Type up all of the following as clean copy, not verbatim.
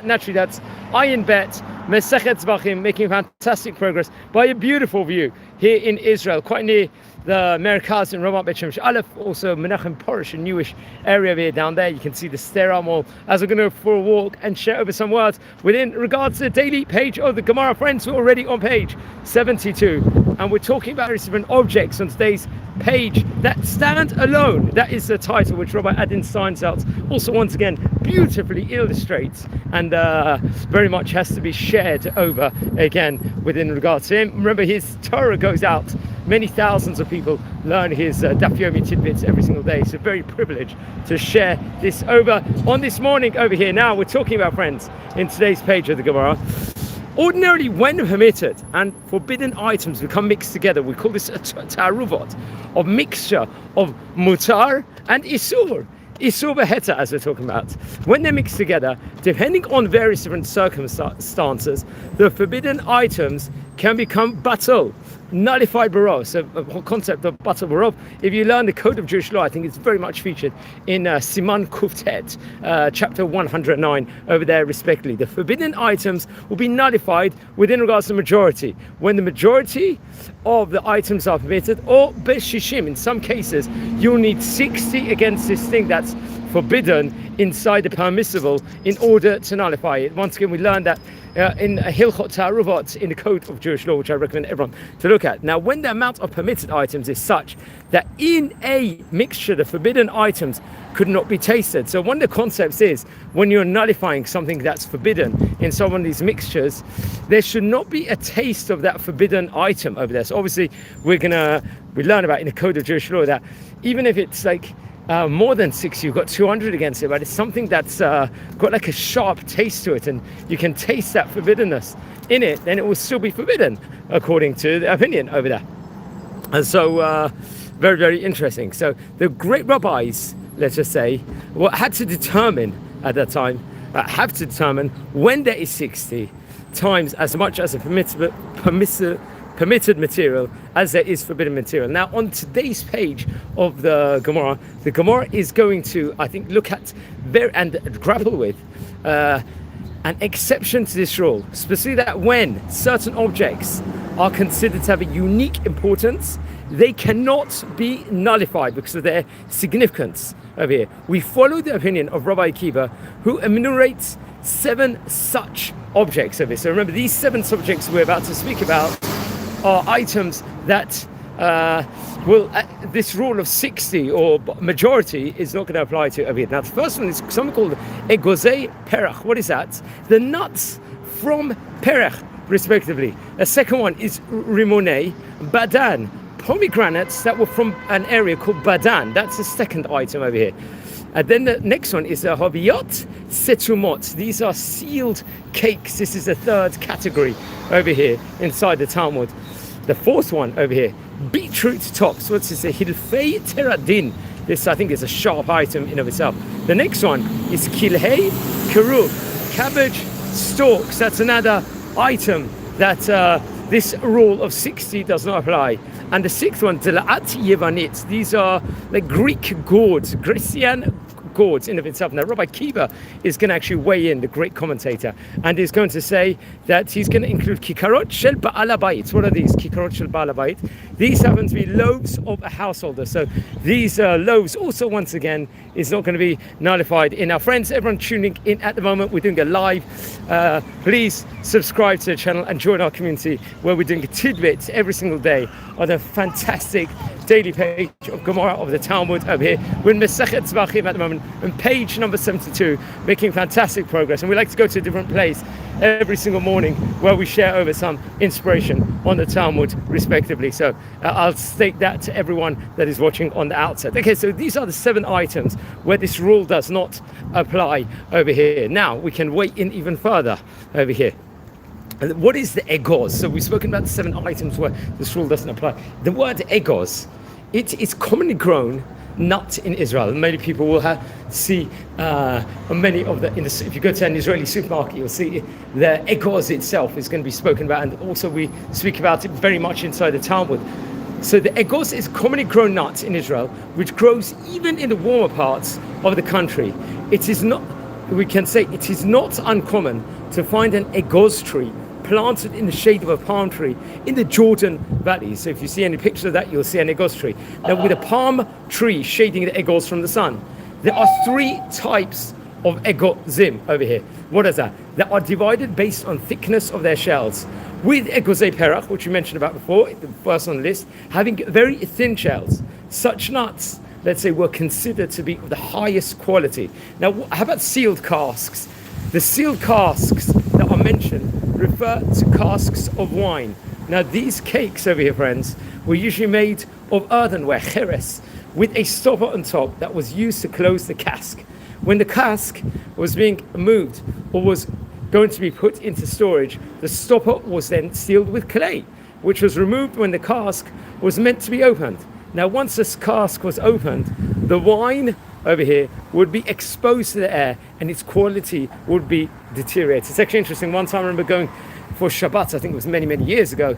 Naturally, that's Ayin Bet, Masechet Zevachim, making fantastic progress by a beautiful view here in Israel, quite near the Merkaz and RBS Aleph, also Menachem Porish, a newish area here down there. You can see the Stera Mall as we're going to go for a walk and share over some words within regards to the daily page of the Gemara. Friends, we're already on page 72, and we're talking about different objects on today's page that stand alone. That is the title which Rabbi Adin Steinsaltz also once again beautifully illustrates and very much has to be shared over again within regards to him. Remember, his Torah goes out. Many thousands of people learn his Daf Yomi tidbits every single day. So very privileged to share this over on this morning over here. Now we're talking about, friends, in today's page of the Gemara. Ordinarily, when permitted and forbidden items become mixed together, we call this a ta'aruvot, of mixture of mutar and isur. Isur v'heta, as we're talking about. When they're mixed together, depending on various different circumstances, the forbidden items can become batul, nullified barov. So the whole concept of batul barov, if you learn the code of Jewish law, I think it's very much featured in Siman Kuftet, chapter 109 over there respectively. The forbidden items will be nullified within regards to the majority. When the majority of the items are permitted, or beshishim, in some cases, you'll need 60 against this thing that's forbidden inside the permissible in order to nullify it. Once again, we learned that in Hilchot Ta'aruvot in the Code of Jewish Law, which I recommend everyone to look at. Now, when the amount of permitted items is such that in a mixture the forbidden items could not be tasted. So one of the concepts is when you're nullifying something that's forbidden in some of these mixtures, there should not be a taste of that forbidden item over there. So obviously we learn about in the Code of Jewish Law that even if it's like more than 60, you've got 200 against it, but it's something that's got like a sharp taste to it and you can taste that forbiddenness in it, then it will still be forbidden according to the opinion over there. And so very, very interesting. So the great rabbis, let's just say, had to determine at that time, have to determine when there is 60 times as much as a permitted material as there is forbidden material. Now, on today's page of the Gemara is going to, I think, look at and grapple with an exception to this rule, specifically that when certain objects are considered to have a unique importance, they cannot be nullified because of their significance over here. We follow the opinion of Rabbi Akiva, who enumerates 7 such objects over here. So remember, these 7 subjects we're about to speak about are items that this rule of 60 or majority is not going to apply to over here. Now, the first one is something called egozei perach. What is that? The nuts from perach, respectively. A second one is rimonei, badan, pomegranates that were from an area called badan. That's the second item over here. And then the next one is haviyot setumot. These are sealed cakes. This is the third category over here inside the Talmud. The fourth one over here, beetroot tops. What's this? A hilfei teradin. This, I think, is a sharp item in of itself. The next one is kilhei kerub, cabbage stalks. That's another item that this rule of 60 does not apply. And the sixth one, dela'at yevanit. These are the Greek gourds, Grecian gourds in of itself. Now, Rabbi Akiva is going to actually weigh in, the great commentator, and is going to say that he's going to include kikarot shel ba'al habayit. What are these? Kikarot shel ba'al habayit. These happen to be loaves of a householder. So these loaves also, once again, is not going to be nullified. In our friends, everyone tuning in at the moment, we're doing a live. Please subscribe to the channel and join our community where we're doing tidbits every single day on a fantastic daily page of Gemara of the Talmud over here. We're in Masechet Zevachim at the moment, on page number 72, making fantastic progress. And we like to go to a different place every single morning where we share over some inspiration on the Talmud, respectively. So I'll state that to everyone that is watching on the outset. Okay, so these are the 7 items where this rule does not apply over here. Now we can weigh in even further over here. What is the egos? So we've spoken about the 7 items where this rule doesn't apply. The word egos, it is commonly grown nut in Israel. Many people will see many of if you go to an Israeli supermarket, you'll see the egos itself is going to be spoken about, and also we speak about it very much inside the Talmud. So the egos is commonly grown nut in Israel, which grows even in the warmer parts of the country. It is not we can say it is not uncommon to find an egoz tree planted in the shade of a palm tree in the Jordan Valley. So if you see any pictures of that, you'll see an egoz tree. Now, with a palm tree shading the egoz from the sun, there are 3 types of egozim over here. What is that? They are divided based on thickness of their shells. With egozei perach, which we mentioned about before, the first on the list, having very thin shells. Such nuts, let's say, were considered to be of the highest quality. Now, how about sealed casks? The sealed casks that are mentioned refer to casks of wine. Now, these cakes over here, friends, were usually made of earthenware, cheres, with a stopper on top that was used to close the cask. When the cask was being moved or was going to be put into storage, the stopper was then sealed with clay, which was removed when the cask was meant to be opened. Now, once this cask was opened, the wine over here would be exposed to the air and its quality would be deteriorated. It's actually interesting. One time I remember going for Shabbat, I think it was many, many years ago,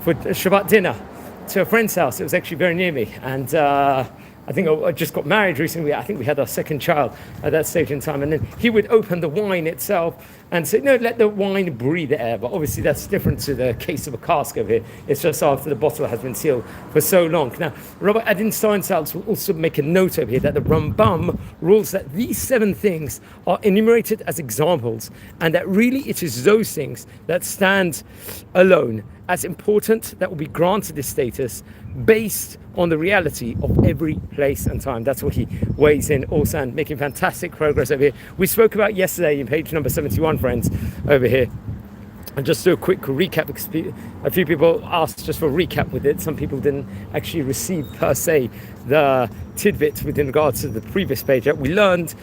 for Shabbat dinner to a friend's house. It was actually very near me. And I think I just got married recently. I think we had our second child at that stage in time. And then he would open the wine itself and say, no, let the wine breathe the air. But obviously that's different to the case of a cask over here. It's just after the bottle has been sealed for so long. Now, Rabbi Adin Steinsaltz will also make a note over here that the Rambam rules that these 7 things are enumerated as examples, and that really it is those things that stand alone as important that will be granted this status based on the reality of every place and time. That's what he weighs in also, and making fantastic progress over here. We spoke about yesterday in page number 71, friends, over here. And just do a quick recap, because a few people asked just for a recap with it. Some people didn't actually receive per se the tidbit within regards to the previous page that we learned.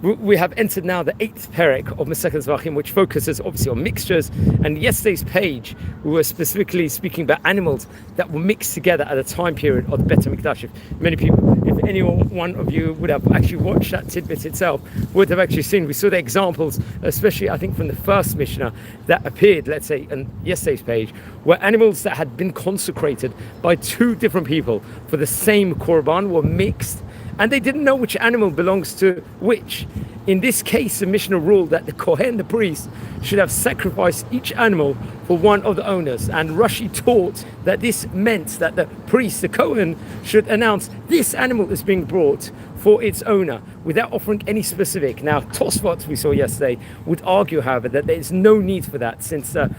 We have entered now the 8th perek of Masechet Zevachim, which focuses obviously on mixtures. And yesterday's page, we were specifically speaking about animals that were mixed together at a time period of the Bet HaMikdash. If any one of you would have actually watched that tidbit itself, would have actually seen, we saw the examples, especially I think from the first Mishnah that appeared, let's say, on yesterday's page, where animals that had been consecrated by 2 different people for the same korban were mixed, and they didn't know which animal belongs to which. In this case, the Mishnah ruled that the Kohen, the priest, should have sacrificed each animal for one of the owners. And Rashi taught that this meant that the priest, the Kohen, should announce this animal is being brought for its owner without offering any specific. Now, Tosfot, we saw yesterday, would argue, however, that there is no need for that, since the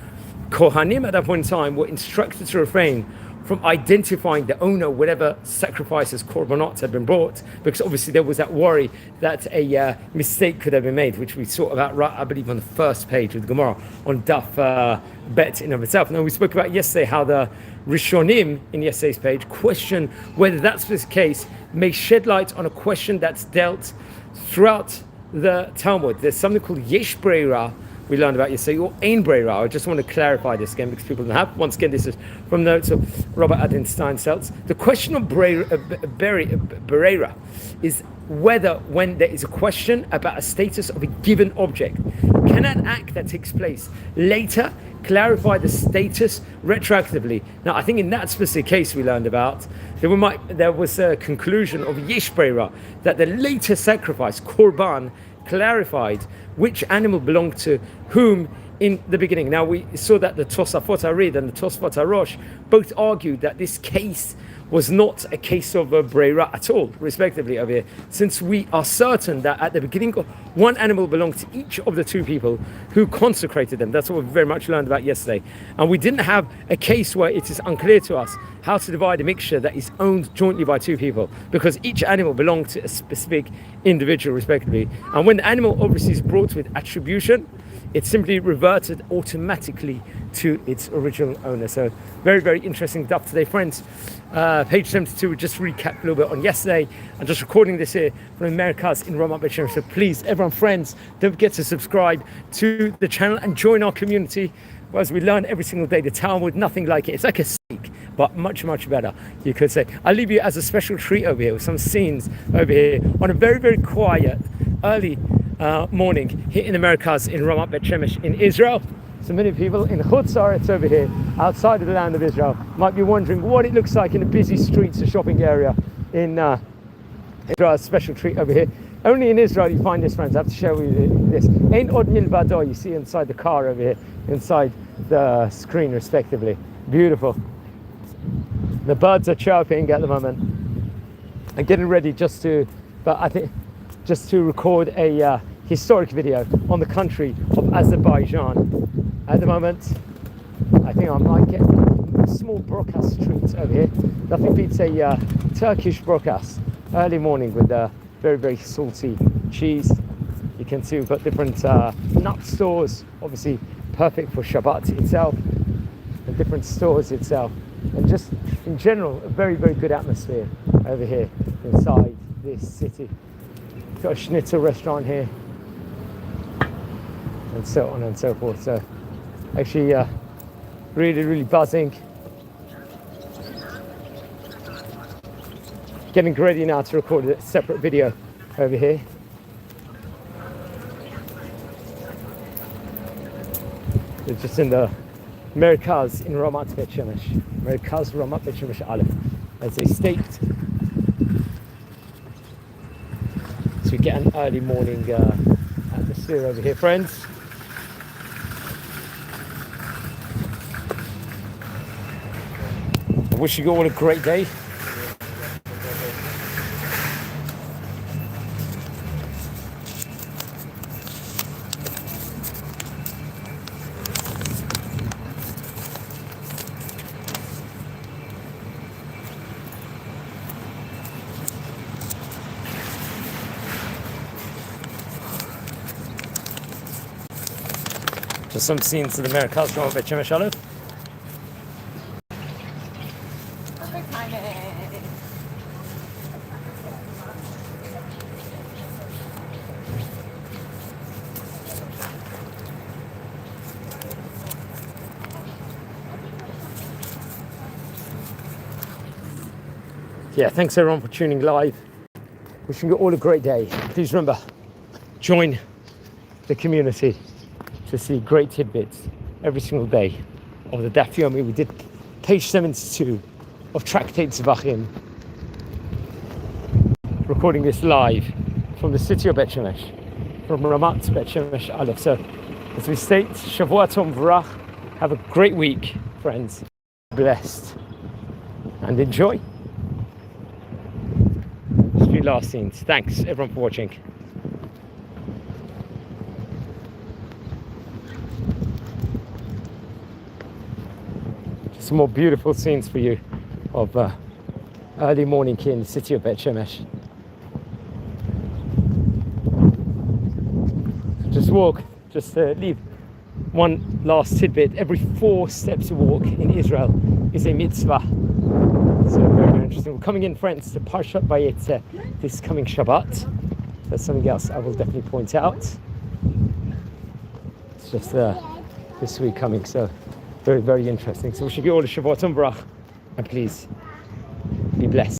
Kohanim at that point in time were instructed to refrain from identifying the owner whatever sacrifices, korbanot, had been brought, because obviously there was that worry that a mistake could have been made, which we saw about, I believe, on the first page of the Gemara on Daf Bet in of itself. Now, we spoke about yesterday how the Rishonim in yesterday's page question whether that's the case may shed light on a question that's dealt throughout the Talmud. There's something called Yesh Breira, we learned about yesterday, or Ein Breira. I just want to clarify this again because people don't have. Once again, this is from notes of Robert Adin Steinsaltz. The question of Breira is whether, when there is a question about a status of a given object, can an act that takes place later clarify the status retroactively? Now, I think in that specific case we learned about, there was a conclusion of Yesh Breira, that the later sacrifice, Korban, clarified which animal belonged to whom in the beginning. Now, we saw that the Tosafot Arid and the Tosafot Arosh both argued that this case was not a case of a breira at all, respectively, over here, since we are certain that at the beginning one animal belonged to each of the 2 people who consecrated them. That's what we very much learned about yesterday. And we didn't have a case where it is unclear to us how to divide a mixture that is owned jointly by 2 people, because each animal belonged to a specific individual, respectively. And when the animal obviously is brought with attribution, it simply reverted automatically to its original owner. So very, very interesting stuff today, friends. Page 72, we just recap a little bit on yesterday. I'm just recording this here from Merkaz in Ramat Beit Shemesh. So please, everyone, friends, don't forget to subscribe to the channel and join our community, as we learn every single day the Talmud. Nothing like it. It's like a steak, but much, much better, you could say. I'll leave you as a special treat over here with some scenes over here on a very, very quiet, early morning here in the Merkaz in Ramat Beit Shemesh in Israel. So many people in Chutz La'aretz over here, outside of the land of Israel, might be wondering what it looks like in the busy streets, the shopping area in Israel. A special treat over here. Only in Israel you find this, friends. I have to share with you this. Ein od milvado, you see inside the car over here, inside the screen respectively. Beautiful. The birds are chirping at the moment. I'm getting ready just to record a historic video on the country of Azerbaijan. At the moment, I think I might get a small broadcast treat over here. Nothing beats a Turkish broadcast early morning with very, very salty cheese. You can see we've got different nut stores, obviously perfect for Shabbat itself, and different stores itself, and just in general a very, very good atmosphere over here inside this city. Got a schnitzel restaurant here, and so on and so forth. So actually really, really buzzing. Getting ready now to record a separate video over here. It's just in the Merkaz in Ramat Bet Shemesh. Merkaz Ramat Bet Shemesh Aleph, as they state. So we get an early morning atmosphere over here, friends. I wish you all a great day. Just some scenes of the Merkaz from Bet Shemesh Aleph. Perfect timing. Yeah, thanks everyone for tuning live. Wishing you all a great day. Please remember, join the community to see great tidbits every single day of the Daf Yomi. We did page 72 of Tractate Zevachim. Recording this live from the city of Bet Shemesh, from Ramat Bet Shemesh Aleph. So, as we state, Shavua Tov V'rach. Have a great week, friends. Blessed and enjoy. Just a few last scenes. Thanks everyone for watching. Some more beautiful scenes for you of early morning here in the city of Bet Shemesh. Just leave one last tidbit. Every 4 steps you walk in Israel is a mitzvah. So very, very interesting. We're coming in, friends, to Parshat Vayetze this coming Shabbat. That's something else I will definitely point out. It's just this week coming, so very, very interesting. So we should be all a Shavua Tov V'rach, and please be blessed.